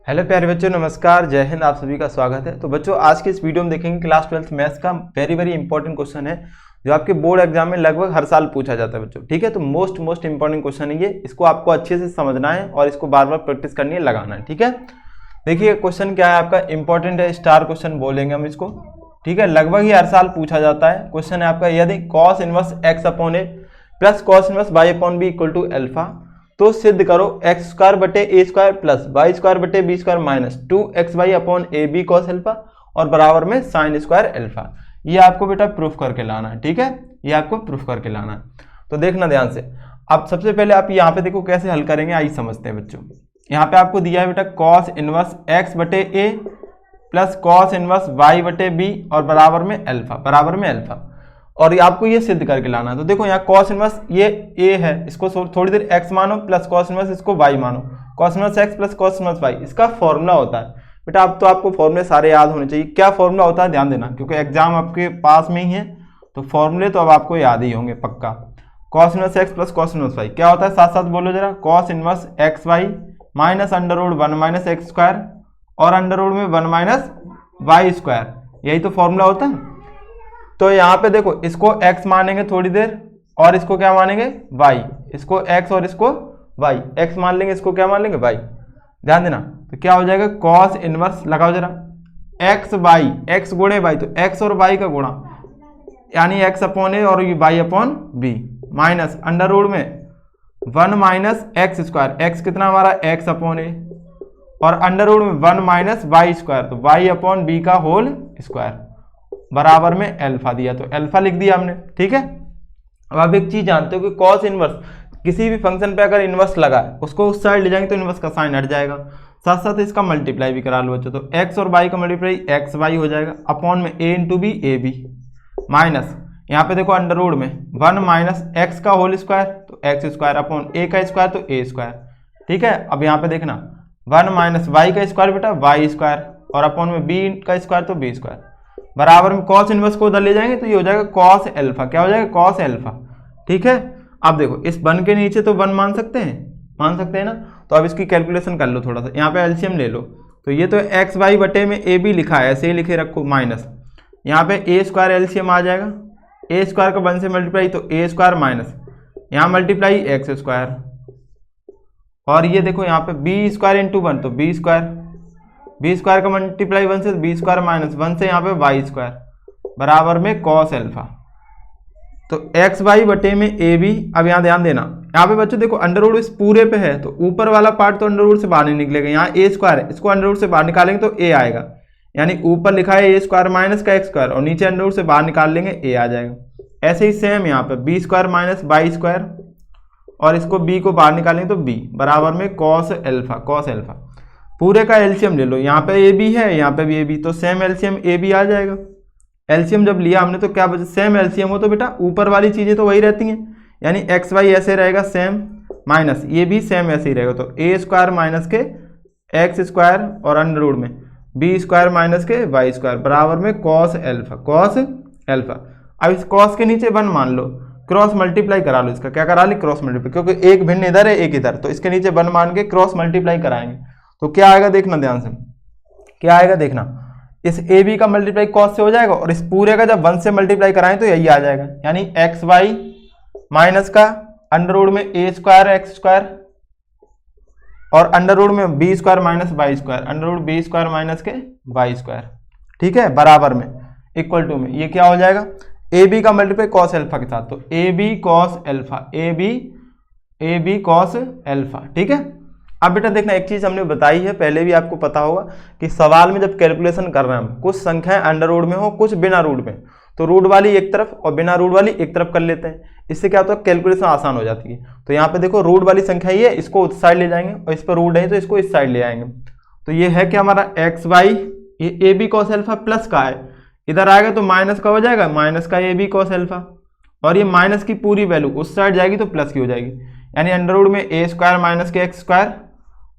Hello प्यारे बच्चों, नमस्कार, जय हिंद। आप सभी का स्वागत है। तो बच्चों, आज के इस वीडियो में देखेंगे क्लास 12th मैथ्स का वेरी इंपॉर्टेंट क्वेश्चन है जो आपके बोर्ड एग्जाम में लगभग हर साल पूछा जाता है बच्चों। ठीक है, तो मोस्ट इंपॉर्टेंट क्वेश्चन है ये। इसको आपको अच्छे से समझना है और इसको बार बार प्रैक्टिस करनी है, लगाना है। ठीक है, देखिए क्वेश्चन क्या है आपका, इंपॉर्टेंट है, स्टार क्वेश्चन बोलेंगे हम इसको। ठीक है, लगभग ही हर साल पूछा जाता है। क्वेश्चन है आपका, यदि cos inverse x upon A plus cos inverse y upon B equal to alpha, तो सिद्ध करो एक्स स्क्वायर बटे A square plus Y square बटे B square minus 2xy upon A B cos alpha और बराबर में साइन स्क्वायर अल्फा। ये आपको बेटा प्रूफ करके लाना है। ठीक है, ये आपको प्रूफ करके लाना है। तो देखना ध्यान से। अब सबसे पहले आप यहाँ पे देखो कैसे हल करेंगे, आइए समझते हैं बच्चों। यहाँ पे आपको दिया है बेटा कॉस इनवर्स एक्स बटे ए प्लस कॉस इनवर्स वाई बटे बी और बराबर में अल्फा, और ये आपको ये सिद्ध करके लाना है। तो देखो यहाँ cos इनवर्स ये a है, इसको थोड़ी देर x मानो प्लस cos इनवर्स इसको y मानो, cos inverse x plus cos inverse y इसका फॉर्मूला होता है बेटा। अब तो आपको फॉर्मूले सारे याद होने चाहिए। क्या फॉर्मूला होता है ध्यान देना, क्योंकि एग्जाम आपके पास में ही है, तो फॉर्मूले तो अब आपको याद ही होंगे पक्का। cos inverse x plus cos inverse y क्या होता है, साथ साथ बोलो जरा। cos inverse X Y minus under root 1 minus X square और अंडर रूट में 1 माइनस वाई स्क्वायर, यही तो फॉर्मूला होता है। तो यहाँ पे देखो, इसको x मानेंगे थोड़ी देर और इसको क्या मानेंगे y, इसको x और इसको y, x मान लेंगे, इसको क्या मान लेंगे y। ध्यान देना, तो क्या हो जाएगा cos इनवर्स, लगाओ जरा, x y, x गुणे y, तो x और y का गुणा यानी x अपॉन ए और y upon B minus under root में 1 माइनस एक्स स्क्वायर, x कितना हमारा x अपॉन ए और अंडर रूट में 1 माइनस वाई स्क्वायर, तो y अपॉन बी का होल स्क्वायर बराबर में अल्फा दिया, तो अल्फा लिख दिया हमने। ठीक है, अब आप एक चीज जानते हो कि cos इनवर्स किसी भी फंक्शन पे अगर इनवर्स लगा है उसको उस साइड ले जाएंगे तो इनवर्स का साइन हट जाएगा। साथ साथ इसका मल्टीप्लाई भी करा लो बच्चों, तो x और y का मल्टीप्लाई एक्स वाई हो जाएगा अपॉन में a into B A B minus यहाँ पे देखो अंडर रूट में 1 माइनस एक्स का होल स्क्वायर, तो एक्स स्क्वायर अपॉन ए का स्क्वायर तो ए स्क्वायर। ठीक है, अब यहाँ पे देखना 1 माइनस वाई का स्क्वायर बेटा वाई स्क्वायर और अपॉन में बी का स्क्वायर तो बी स्क्वायर बराबर में cos इनवर्स को उधर ले जाएंगे तो ये हो जाएगा cos अल्फा। क्या हो जाएगा cos अल्फा। ठीक है, अब देखो इस 1 के नीचे तो 1 मान सकते हैं ना। तो अब इसकी कैलकुलेशन कर लो थोड़ा सा, यहाँ पे एलसीएम ले लो। तो ये तो एक्स वाई बटे में ए बी लिखा है, ऐसे ही लिखे रखो माइनस यहाँ पे ए स्क्वायर एलसीएम आ जाएगा, ए स्क्वायर का 1 से मल्टीप्लाई तो ए स्क्वायर माइनस यहाँ मल्टीप्लाई एक्स स्क्वायर और ये देखो यहाँ पे बी स्क्वायर इंटू 1 तो बी स्क्वायर का मल्टीप्लाई 1 से बी स्क्वायर माइनस 1 से यहाँ पे वाई स्क्वायर बराबर में cos अल्फा। तो एक्स वाई बटे में ए बी। अब यहाँ ध्यान देना, यहाँ पे बच्चों देखो अंडर रूट इस पूरे पे है तो ऊपर वाला पार्ट तो अंडर रूट से बाहर नहीं निकलेगा। यहाँ ए स्क्वायर है, इसको अंडर रूट से बाहर निकालेंगे तो ए आएगा, यानी ऊपर लिखा है ए स्क्वायर माइनस का एक्स स्क्वायर और नीचे अंडर रूट से बाहर निकाल लेंगे ए आ जाएगा। ऐसे ही सेम यहाँ पे B square minus Y square और इसको बी को बाहर निकालेंगे तो बी बराबर में cos अल्फा। पूरे का एलसीएम ले लो, यहाँ पे ए बी है, यहाँ पे भी ए बी, तो सेम एलसीएम ए बी आ जाएगा। एलसीएम जब लिया हमने तो क्या बचा, सेम एलसीएम हो तो बेटा ऊपर वाली चीजें तो वही रहती हैं, यानी एक्स वाई ऐसे रहेगा सेम माइनस ये भी सेम ऐसे ही रहेगा, तो ए स्क्वायर माइनस के एक्स स्क्वायर और अंडर रूट में बी स्क्वायर माइनस के वाई स्क्वायर बराबर में cos अल्फा। अब इस cos के नीचे 1 मान लो, क्रॉस मल्टीप्लाई करा लो, इसका क्या करा ली क्रॉस मल्टीप्लाई, क्योंकि एक भिन्न इधर है एक इधर, तो इसके नीचे 1 मान के क्रॉस मल्टीप्लाई कराएंगे तो क्या आएगा देखना ध्यान से, क्या आएगा देखना, इस ए बी का मल्टीप्लाई cos से हो जाएगा और इस पूरे का जब 1 से मल्टीप्लाई कराएं तो यही आ जाएगा, यानी एक्स वाई माइनस का अंडर रूट में ए स्क्वायर एक्स स्क्वायर और अंडर रूट में B square minus Y square, under root B square minus के वाई स्क्वायर। ठीक है, बराबर में इक्वल टू में ये क्या हो जाएगा, ए बी का मल्टीप्लाई cos अल्फा के साथ, तो A B cos alpha, A B cos alpha. ठीक है, अब बेटा देखना एक चीज हमने बताई है, पहले भी आपको पता होगा कि सवाल में जब कैलकुलेशन कर रहे हैं हम, कुछ संख्याएं अंडर रूट में हो कुछ बिना रूट में, तो रूट वाली एक तरफ और बिना रूट वाली एक तरफ कर लेते हैं, इससे क्या होता है कैलकुलेशन आसान हो जाती है। तो यहाँ पे देखो रूट वाली संख्या ये है, इसको उस साइड ले जाएंगे और इस पर रूट है तो इसको इस साइड ले आएंगे। तो ये है क्या हमारा एक्स वाई, ये A B cos alpha plus का है, इधर आएगा तो माइनस का हो जाएगा, माइनस का ए बी cos अल्फा और ये माइनस की पूरी वैल्यू उस साइड जाएगी तो प्लस की हो जाएगी, यानी अंडर रूट में ए स्क्वायर माइनस के एक्स स्क्वायर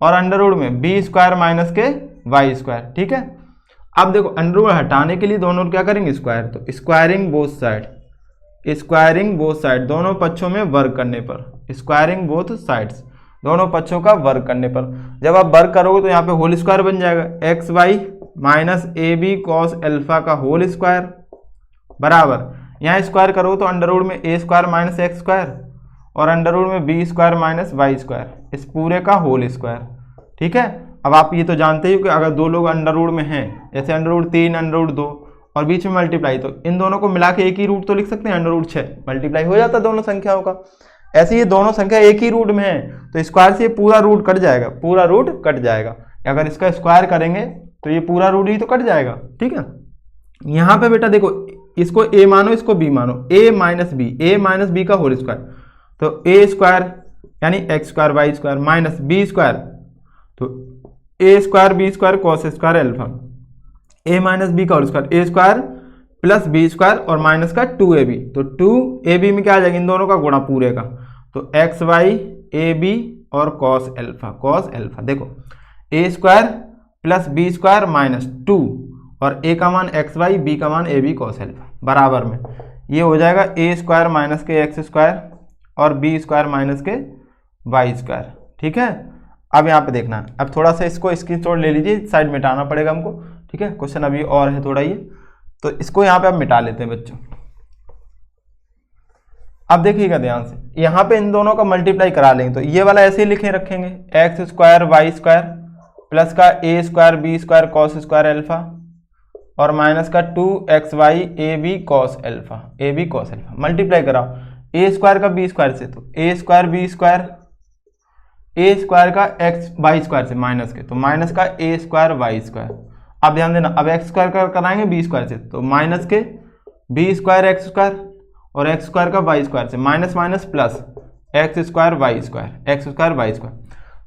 और अंडर रूट में बी स्क्वायर माइनस के वाई स्क्वायर। ठीक है, अब देखो अंडर रूट हटाने के लिए दोनों क्या करेंगे स्क्वायर, तो स्क्वायरिंग बोथ साइड दोनों पक्षों में वर्क करने पर स्क्वायरिंग बोथ साइड्स दोनों पक्षों का वर्ग करने पर। जब आप वर्ग करोगे तो यहाँ पे होल स्क्वायर बन जाएगा, X Y minus A B cos alpha का होल स्क्वायर बराबर, यहाँ स्क्वायर करोगे तो अंडर रूट में A square minus X square और अंडर रूट में B square minus Y square, इस पूरे का होल स्क्वायर। ठीक है, अब आप ये तो जानते ही हो कि अगर दो लोग अंडर रूट में हैं, जैसे अंडर रूट 3 अंडर रूट 2 और बीच में मल्टीप्लाई, तो इन दोनों को मिला के एक ही रूट तो लिख सकते हैं, अंडर रूट 6 मल्टीप्लाई हो जाता है दोनों संख्याओं का। ऐसे ये दोनों संख्या एक ही रूट में है तो स्क्वायर से ये पूरा रूट कट जाएगा, पूरा रूट कट जाएगा। अगर इसका स्क्वायर करेंगे तो ये पूरा रूट ही तो कट जाएगा। ठीक है, यहाँ पे बेटा देखो, इसको a मानो इसको b मानो, a माइनस बी का होल स्क्वायर, तो a स्क्वायर यानी X square Y square minus B square, तो a square B square cos square alpha, a minus B का whole square, a square plus B square और minus का 2ab, तो 2ab में क्या आ जाएगा, इन दोनों का गुणा पूरे का, तो एक्स वाई ए बी और कॉस एल्फा। देखो a square plus B square minus 2 और a का मान एक्स वाई, बी का मान ए बी कॉस एल्फा बराबर में ये हो जाएगा a स्क्वायर माइनस के एक्स स्क्वायर और बी स्क्वायर माइनस के वाई स्क्वायर। ठीक है, अब यहाँ पे देखना, अब थोड़ा सा इसको स्क्रीनशॉट ले लीजिए, साइड मिटाना पड़ेगा हमको। ठीक है, क्वेश्चन अभी और है थोड़ा ये, तो इसको यहाँ पे अब मिटा लेते हैं बच्चों। अब देखिएगा ध्यान से, यहाँ पे इन दोनों का मल्टीप्लाई करा लेंगे तो ये वाला ऐसे ही लिखे रखेंगे, X square Y square plus का A square B square cos square alpha और माइनस का 2 Y A B cos alpha multiply कराओ ए स्क्वायर का बी स्क्वायर से, तो A square B square, A square का एक्स वाई स्क्वायर से minus के, तो माइनस का ए स्क्वायर वाई स्क्वायर। अब ध्यान देना, अब एक्स स्क्वायर का कराएंगे बी स्क्वायर से, तो माइनस के बी स्क्वायर एक्स स्क्वायर और एक्स स्क्वायर का वाई स्क्वायर से, minus minus plus X square Y square.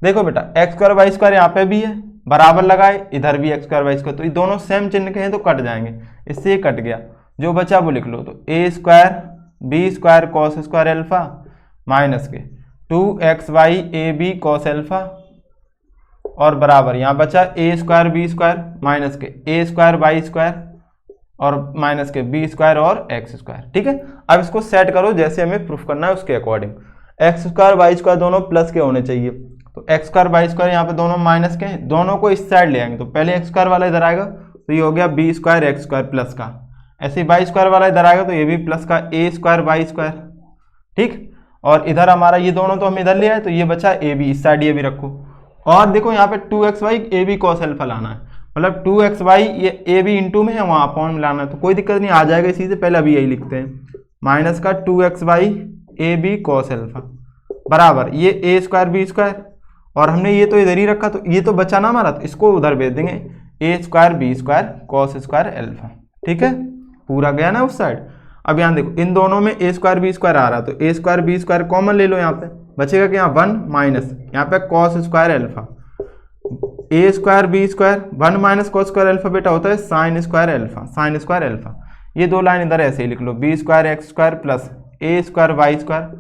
देखो बेटा एक्स स्क्वायर वाई स्क्वायर यहाँ पे भी है, बराबर लगाए, इधर भी एक्स स्क्वायर वाई स्क्वायर, तो ये दोनों सेम चिन्ह के हैं तो कट जाएंगे, इससे ये कट गया, जो बचा वो लिख लो, तो A square B square cos square alpha minus के 2 Y A B cos alpha और बराबर यहाँ बचा A square B square minus के ए स्क्वायर वाई स्क्वायर और माइनस के बी स्क्वायर और एक्स स्क्वायर। ठीक है, अब इसको सेट करो जैसे हमें प्रूफ करना है उसके according. X square Y square दोनों प्लस के होने चाहिए, तो एक्स स्क्वायर वाई स्क्वायर यहाँ पे दोनों माइनस के हैं, दोनों को इस साइड ले आएंगे, तो पहले एक्स स्क्वायर वाला इधर आएगा तो ये हो गया B square X square plus का, ऐसे ही वाई स्क्वायर वाला इधर आएगा तो ये भी प्लस का ए स्क्वायर वाई स्क्वायर। ठीक, और इधर हमारा ये दोनों तो हम इधर ले आए, तो ये बचा ए बी, इस साइड ये भी रखो। और देखो यहाँ पे 2xy A B cos alpha लाना है, मतलब 2xy ये ए बी इंटू में है, वहाँ अपॉन में लाना है, तो कोई दिक्कत नहीं, आ जाएगा इसी से। पहले अभी यही लिखते हैं, माइनस का 2xy A B cos alpha बराबर ये ए स्क्वायर बी स्क्वायर, और हमने ये तो इधर ही रखा, तो ये तो बचा ना हमारा, तो इसको उधर भेज देंगे, A square B square cos square alpha. ठीक है, पूरा गया ना उस साइड। अब यहाँ देखो इन दोनों में ए स्क्वायर बी स्क्वायर आ रहा है, तो A square B square common ले लो, यहाँ पे बचेगा कि यहाँ 1 माइनस यहाँ पे cos square alpha, A square B square 1 minus cos square alpha बेटा होता है साइन स्क्वायर एल्फा। ये दो लाइन इधर ऐसे ही लिख लो, B square X square plus A square Y square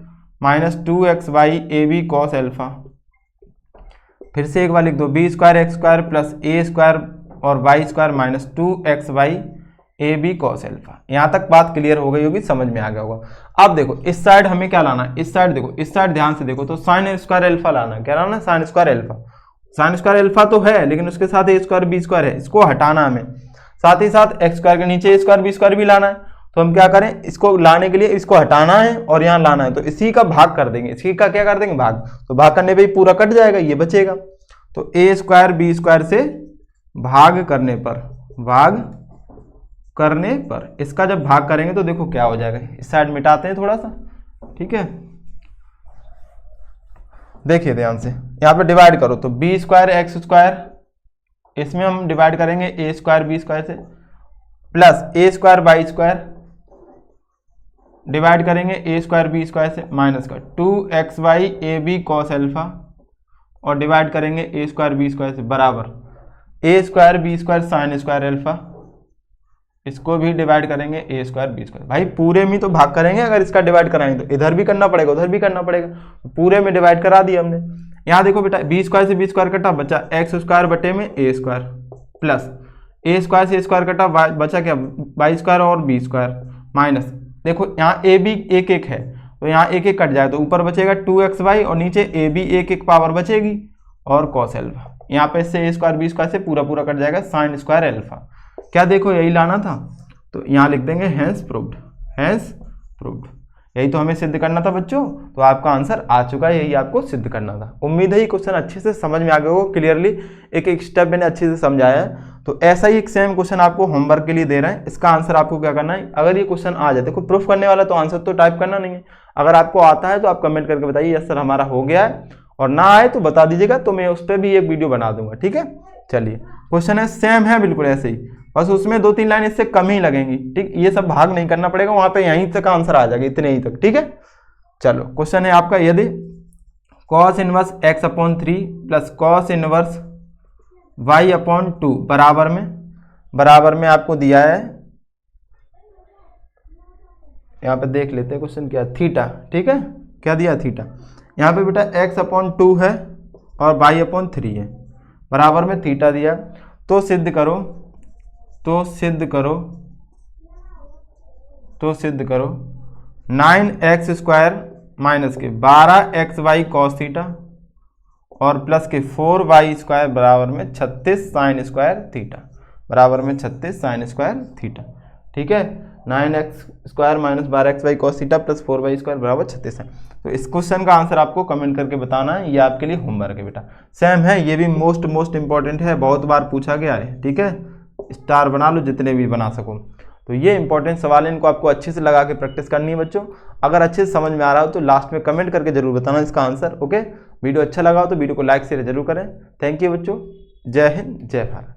minus 2xy A B cos alpha. फिर से एक बार लिख दो, B square X square plus A square और Y square minus 2xy A B cos alpha. यहाँ तक बात क्लियर हो गई होगी, समझ में आ गया होगा। अब देखो इस साइड हमें क्या लाना है, इस साइड देखो, इस साइड ध्यान से देखो, तो साइन स्क्वायर एल्फा लाना है। क्या लाना है? Sign square alpha. Sign square alpha तो है, लेकिन उसके साथ ए स्क्वायर बी स्क्वायर है, इसको हटाना हमें। साथ ही साथ एक्स स्क्वायर के नीचे ए स्क्वायर बी स्क्वायर भी लाना है, तो हम क्या करें, इसको लाने के लिए इसको हटाना है और यहाँ लाना है, तो इसी का भाग कर देंगे। इसी का क्या कर देंगे? भाग। तो भाग करने पे ही पूरा कट जाएगा, ये बचेगा। तो ए स्क्वायर बी स्क्वायर से भाग करने पर इसका जब भाग करेंगे तो देखो क्या हो जाएगा। इस साइड मिटाते हैं थोड़ा सा, ठीक है। देखिए ध्यान से, यहाँ पे डिवाइड करो तो बी स्क्वायर एक्स स्क्वायर, इसमें हम डिवाइड करेंगे ए स्क्वायर बी स्क्वायर से, plus A square B square divide करेंगे ए स्क्वायर बी स्क्वायर से, माइनस का 2xy A B cos alpha और डिवाइड करेंगे ए स्क्वायर बी स्क्वायर से, बराबर A square B square sine square alpha, इसको भी डिवाइड करेंगे ए स्क्वायर बी स्क्वायर। भाई पूरे में तो भाग करेंगे, अगर इसका डिवाइड कराएंगे तो इधर भी करना पड़ेगा उधर भी करना पड़ेगा, पूरे में डिवाइड करा दिया हमने। यहाँ देखो बेटा, बी स्क्वायर से बी स्क्वायर कटा, बचा एक्स स्क्वायर बटे में A square, plus A square से ए स्क्वायर कटा, बचा क्या? वाई स्क्वायर और बी स्क्वायर, माइनस देखो यहाँ ए बी एक एक है, तो यहाँ एक एक कट जाए तो ऊपर बचेगा 2xy और नीचे ए बी एक एक पावर बचेगी और कॉस एल्फा। यहाँ पे से ए स्क्वायर बी स्क्वायर से पूरा पूरा कट जाएगा साइन स्क्वायर एल्फा। क्या देखो यही लाना था, तो यहाँ लिख देंगे हैंस प्रूव्ड, हैंस प्रूव्ड। यही तो हमें सिद्ध करना था बच्चों, तो आपका आंसर आ चुका है, यही आपको सिद्ध करना था। उम्मीद है ये क्वेश्चन अच्छे से समझ में आ गया होगा, क्लियरली एक एक स्टेप मैंने अच्छे से समझाया है। तो ऐसा ही एक सेम क्वेश्चन आपको होमवर्क के लिए दे रहे हैं, इसका आंसर आपको क्या करना है, अगर ये क्वेश्चन आ जाए, देखो प्रूफ करने वाला तो आंसर तो टाइप करना नहीं है, अगर आपको आता है तो आप कमेंट करके बताइए यस सर हमारा हो गया है, और ना आए तो बता दीजिएगा, तो मैं उस पर भी एक वीडियो बना दूंगा, ठीक है। चलिए क्वेश्चन है सेम है बिल्कुल ऐसे ही, बस उसमें 2-3 लाइन इससे कम ही लगेंगी, ठीक। ये सब भाग नहीं करना पड़ेगा, वहां पे यहीं तक आंसर आ जाएगा, इतने ही तक, ठीक है। चलो क्वेश्चन है आपका, यदि cos inverse x/3 plus cos inverse y/2 बराबर में आपको दिया है, यहाँ पे देख लेते हैं क्वेश्चन क्या, थीटा, ठीक है। क्या दिया थीटा, यहाँ पे बेटा x/2 है और y/3 है, बराबर में थीटा दिया, तो सिद्ध करो 9x² माइनस के 12xy कॉस थीटा और प्लस के 4y² बराबर में 36 साइन स्क्वायर थीटा, बराबर में 36 साइन स्क्वायर थीटा, ठीक है। 9x² minus 12xy cos theta plus 4y² बराबर 36 है। तो इस क्वेश्चन का आंसर आपको कमेंट करके बताना है, ये आपके लिए होमवर्क है बेटा, सेम है, ये भी मोस्ट इंपॉर्टेंट है, बहुत बार पूछा गया है, ठीक है। स्टार बना लो जितने भी बना सको। तो ये इंपॉर्टेंट सवाल है, इनको आपको अच्छे से लगा के प्रैक्टिस करनी है बच्चों। अगर अच्छे से समझ में आ रहा हो तो लास्ट में कमेंट करके जरूर बताना इसका आंसर, ओके। वीडियो अच्छा लगा हो तो वीडियो को लाइक शेयर जरूर करें। थैंक यू बच्चों, जय हिंद जय भारत।